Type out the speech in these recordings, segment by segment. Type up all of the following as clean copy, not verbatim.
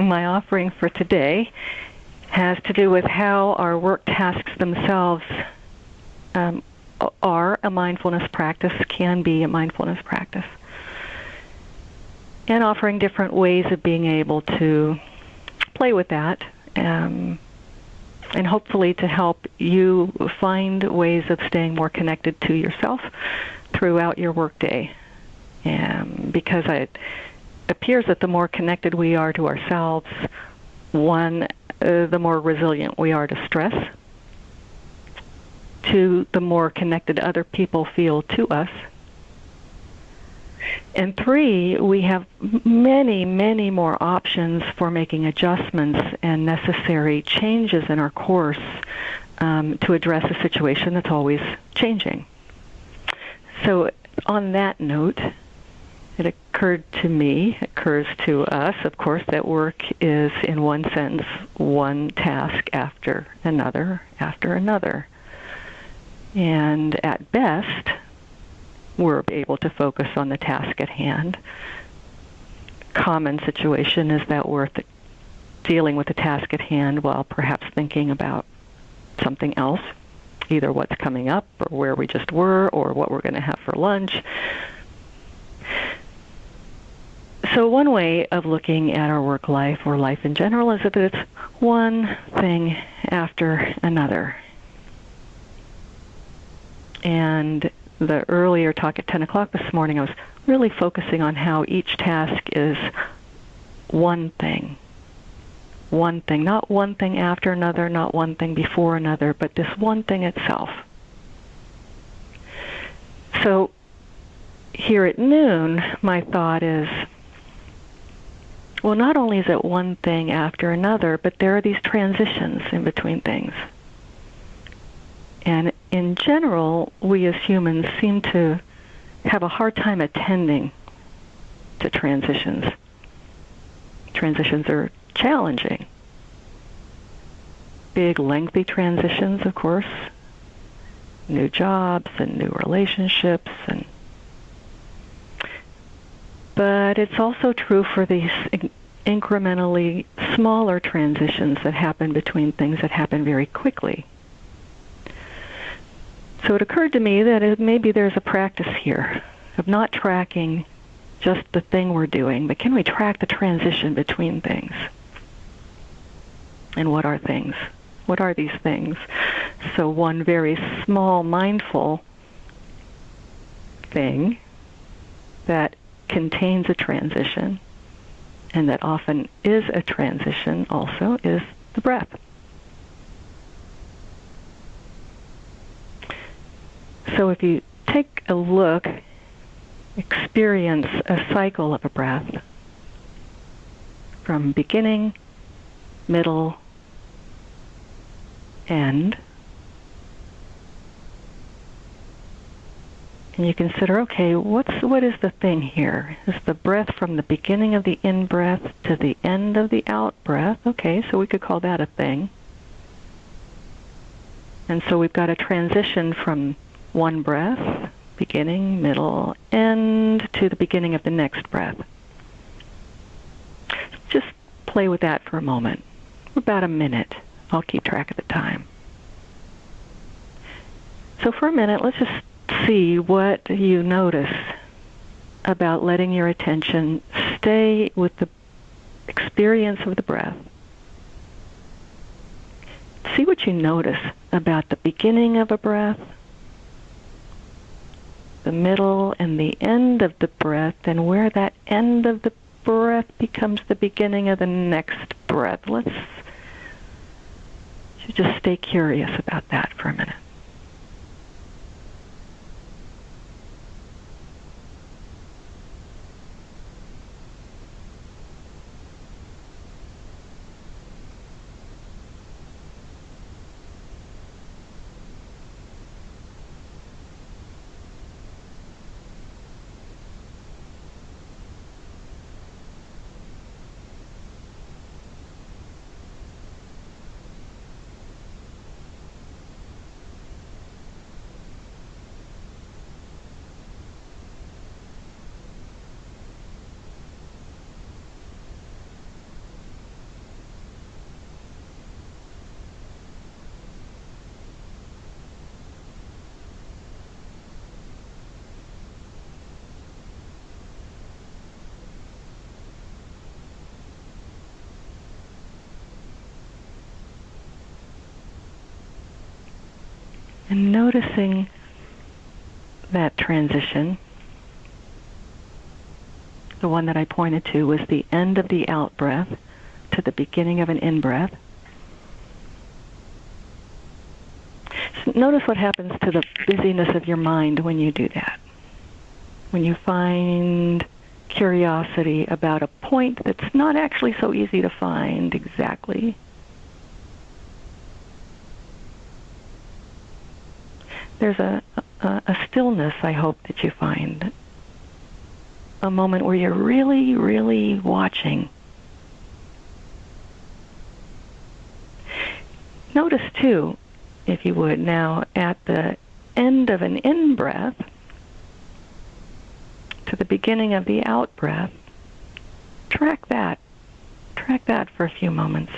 my offering for today has to do with how our work tasks themselves are a mindfulness practice, can be a mindfulness practice, and offering different ways of being able to play with that, and hopefully to help you find ways of staying more connected to yourself throughout your workday. Because it appears that the more connected we are to ourselves, the more resilient we are to stress. Two, the more connected other people feel to us. And three, we have many, many more options for making adjustments and necessary changes in our course to address a situation that's always changing. So on that note, it occurs to us, of course, that work is, in one sense, one task after another. And at best, we're able to focus on the task at hand. Common situation is that we're dealing with the task at hand while perhaps thinking about something else, either what's coming up or where we just were or what we're going to have for lunch. So one way of looking at our work life or life in general is that it's one thing after another. And the earlier talk at 10 o'clock this morning, I was really focusing on how each task is one thing. One thing, not one thing after another, not one thing before another, but this one thing itself. So here at noon, my thought is, well, not only is it one thing after another, but there are these transitions in between things. And in general, we as humans seem to have a hard time attending to transitions. Transitions are challenging. Big, lengthy transitions, of course. New jobs and new relationships. But it's also true for these incrementally smaller transitions that happen between things that happen very quickly. So it occurred to me that maybe there's a practice here of not tracking just the thing we're doing, but can we track the transition between things? And what are things? What are these things? So one very small mindful thing that contains a transition, and that often is a transition also, is the breath. So if you take a look, experience a cycle of a breath from beginning, middle, end, and you consider, okay, what is the thing here? Is the breath from the beginning of the in-breath to the end of the out-breath? Okay, so we could call that a thing. And so we've got a transition from one breath, beginning, middle, end, to the beginning of the next breath. Just play with that for a moment. About a minute. I'll keep track of the time. So for a minute, let's just see what you notice about letting your attention stay with the experience of the breath. See what you notice about the beginning of a breath, the middle and the end of the breath, and where that end of the breath becomes the beginning of the next breath. Should just stay curious about that for a minute. and noticing that transition. The one that I pointed to was the end of the out-breath to the beginning of an in-breath. So notice what happens to the busyness of your mind when you do that. When you find curiosity about a point that's not actually so easy to find exactly. There's a stillness, I hope, that you find. A moment where you're really, really watching. Notice, too, if you would, now at the end of an in-breath to the beginning of the out-breath, track that. Track that for a few moments.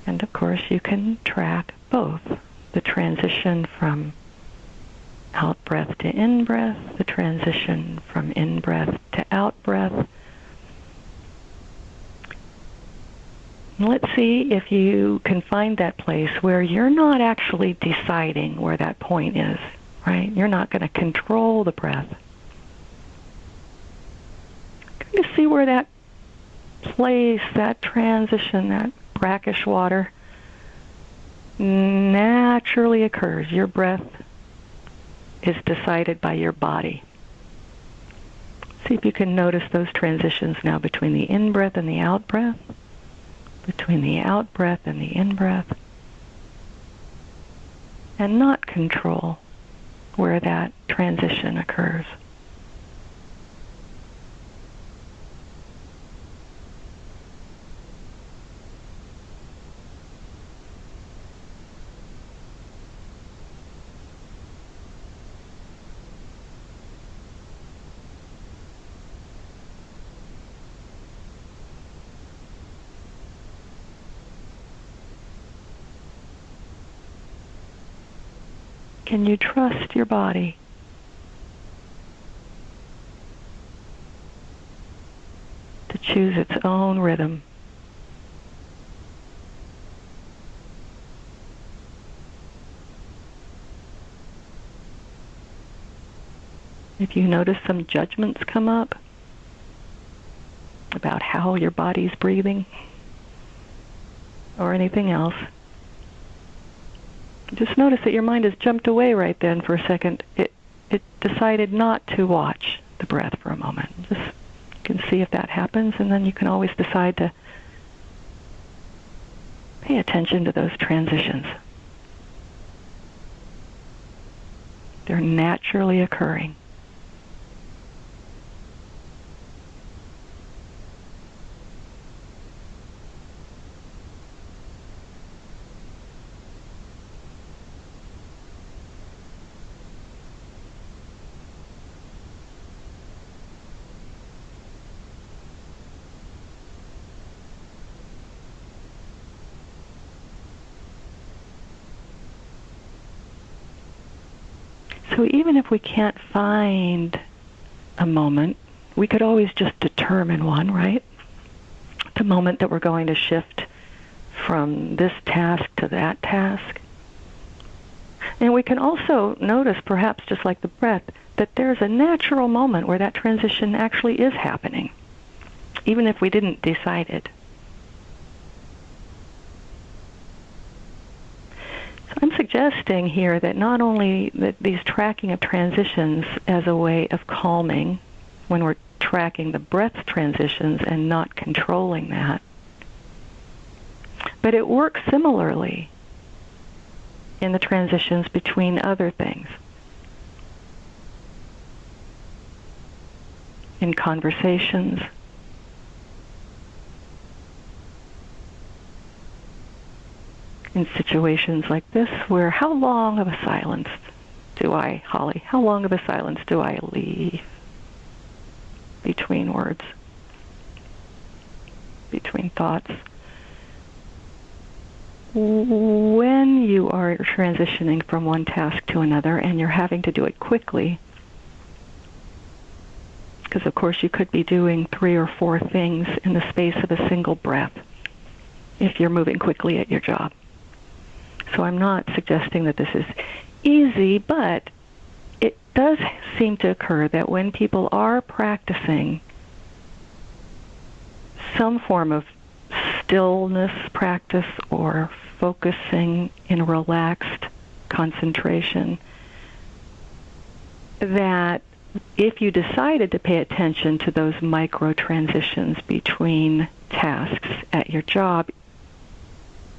And of course, you can track both the transition from out-breath to in-breath, the transition from in-breath to out-breath. Let's see if you can find that place where you're not actually deciding where that point is, right? You're not going to control the breath. Kind of see where that place, that transition, that brackish water naturally occurs. Your breath is decided by your body. See if you can notice those transitions now between the in-breath and the out-breath, between the out-breath and the in-breath, and not control where that transition occurs. Can you trust your body? To choose its own rhythm? If you notice some judgments come up about how your body's breathing or anything else, just notice that your mind has jumped away right then for a second. It decided not to watch the breath for a moment. Just you can see if that happens, and then you can always decide to pay attention to those transitions. They're naturally occurring. So even if we can't find a moment, we could always just determine one, right? The moment that we're going to shift from this task to that task. And we can also notice, perhaps just like the breath, that there's a natural moment where that transition actually is happening, even if we didn't decide it. I'm suggesting here that not only that these tracking of transitions as a way of calming when we're tracking the breath transitions and not controlling that, but it works similarly in the transitions between other things. In conversations, in situations like this, where how long of a silence do I, Holly, how long of a silence do I leave between words, between thoughts? when you are transitioning from one task to another and you're having to do it quickly, because of course you could be doing 3 or 4 things in the space of a single breath if you're moving quickly at your job. So I'm not suggesting that this is easy, but it does seem to occur that when people are practicing some form of stillness practice or focusing in relaxed concentration, that if you decided to pay attention to those micro transitions between tasks at your job,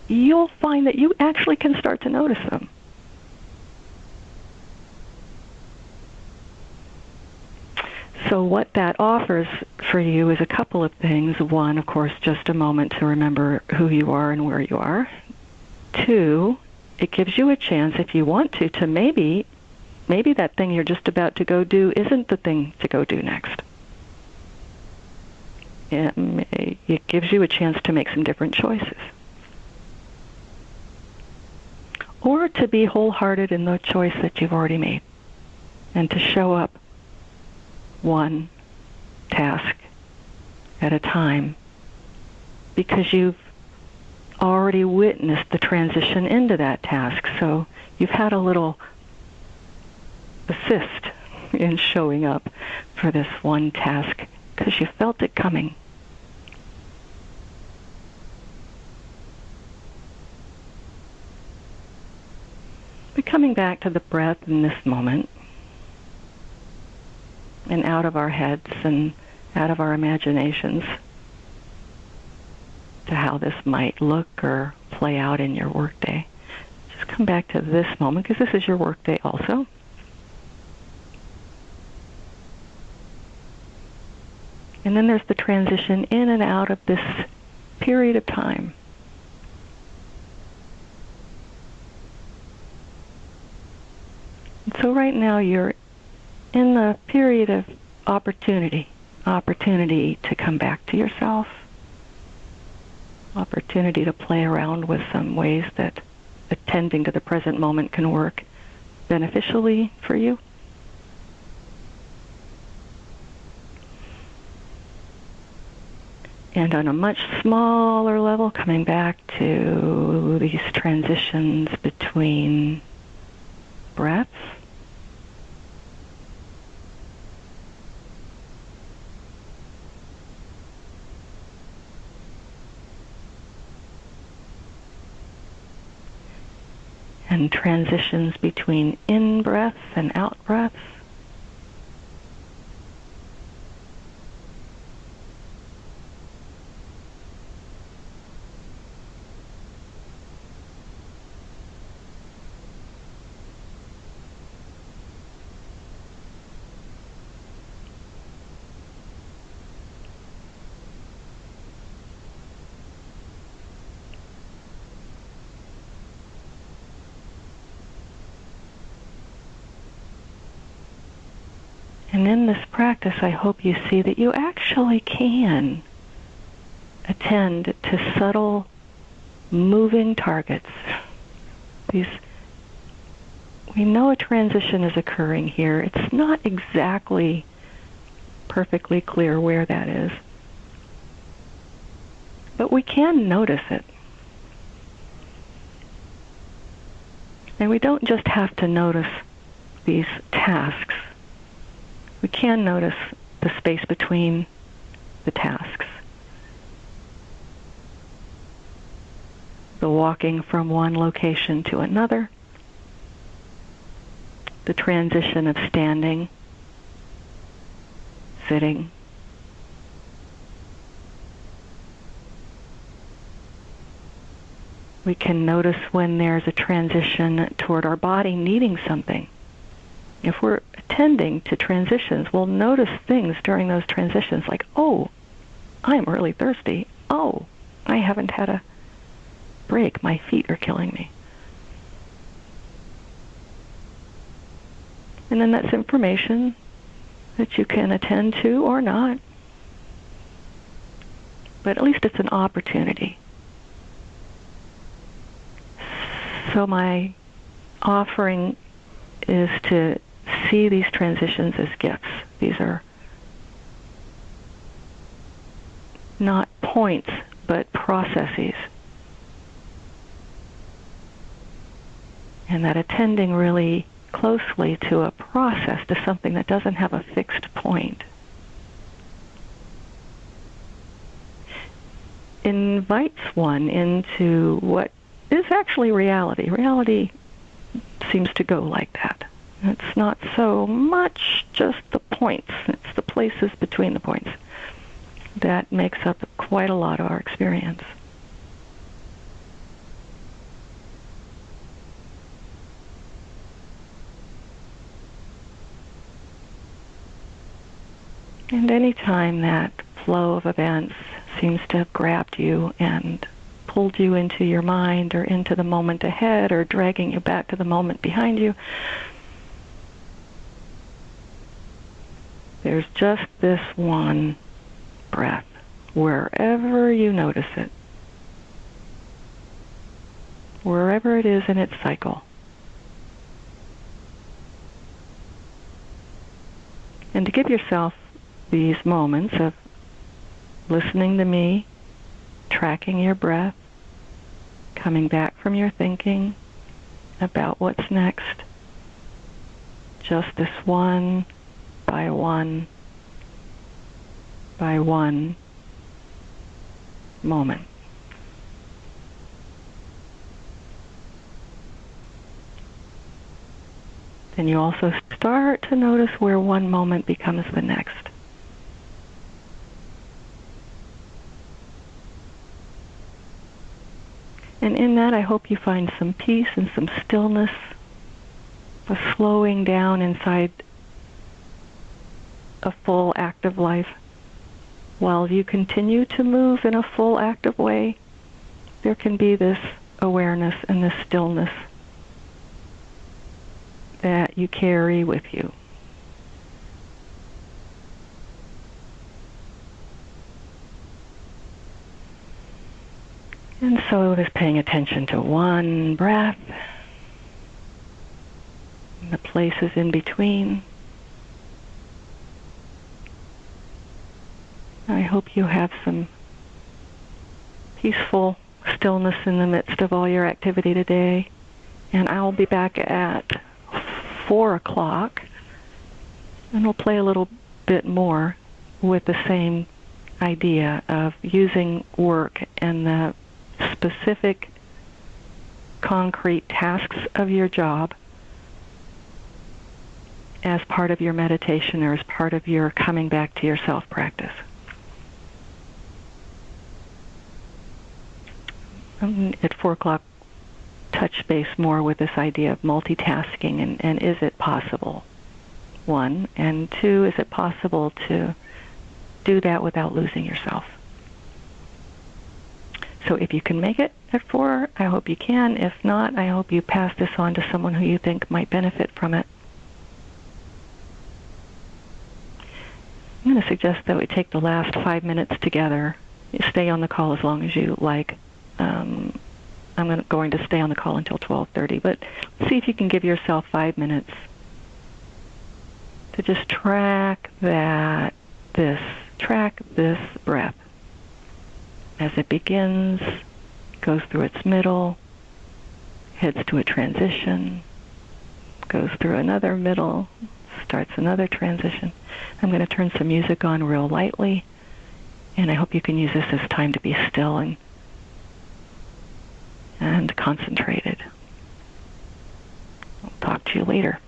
you'll find that you actually can start to notice them. So what that offers for you is a couple of things. One, of course, just a moment to remember who you are and where you are. 2, it gives you a chance, if you want to maybe that thing you're just about to go do isn't the thing to go do next. It gives you a chance to make some different choices. Or to be wholehearted in the choice that you've already made, and to show up one task at a time, because you've already witnessed the transition into that task. So you've had a little assist in showing up for this one task because you felt it coming. But coming back to the breath in this moment, and out of our heads and out of our imaginations to how this might look or play out in your workday. Just come back to this moment, because this is your workday also. And then there's the transition in and out of this period of time. And so right now you're in the period of opportunity to come back to yourself, opportunity to play around with some ways that attending to the present moment can work beneficially for you. And on a much smaller level, coming back to these transitions between breaths. And transitions between in-breaths and out-breaths. And in this practice, I hope you see that you actually can attend to subtle moving targets. We know a transition is occurring here. It's not exactly perfectly clear where that is, but we can notice it. And we don't just have to notice these tasks. We can notice the space between the tasks. The walking from one location to another. The transition of standing, sitting. We can notice when there's a transition toward our body needing something. If we're attending to transitions, we'll notice things during those transitions like, oh, I'm really thirsty. Oh, I haven't had a break. My feet are killing me. And then that's information that you can attend to or not. But at least it's an opportunity. So my offering is to see these transitions as gifts. These are not points, but processes. And that attending really closely to a process, to something that doesn't have a fixed point, invites one into what is actually reality. Reality seems to go like that. It's not so much just the points, it's the places between the points that makes up quite a lot of our experience. And any time that flow of events seems to have grabbed you and pulled you into your mind or into the moment ahead or dragging you back to the moment behind you, there's just this one breath, wherever you notice it, wherever it is in its cycle. And to give yourself these moments of listening to me, tracking your breath, coming back from your thinking about what's next, just this one by one by one moment. Then you also start to notice where one moment becomes the next. And in that, I hope you find some peace and some stillness, a slowing down inside a full active life. While you continue to move in a full active way, there can be this awareness and this stillness that you carry with you. And so just paying attention to one breath, and the places in between. I hope you have some peaceful stillness in the midst of all your activity today. And I'll be back at 4 o'clock, and we'll play a little bit more with the same idea of using work and the specific concrete tasks of your job as part of your meditation or as part of your coming back to yourself practice. At 4 o'clock, touch base more with this idea of multitasking and is it possible? 1, and 2, is it possible to do that without losing yourself? So if you can make it at 4, I hope you can. If not, I hope you pass this on to someone who you think might benefit from it. I'm going to suggest that we take the last 5 minutes together. You stay on the call as long as you like. I'm going to stay on the call until 12:30, but see if you can give yourself 5 minutes to just track this breath as it begins, goes through its middle, heads to a transition, goes through another middle, starts another transition. I'm going to turn some music on real lightly, and I hope you can use this as time to be still and concentrated. I'll talk to you later.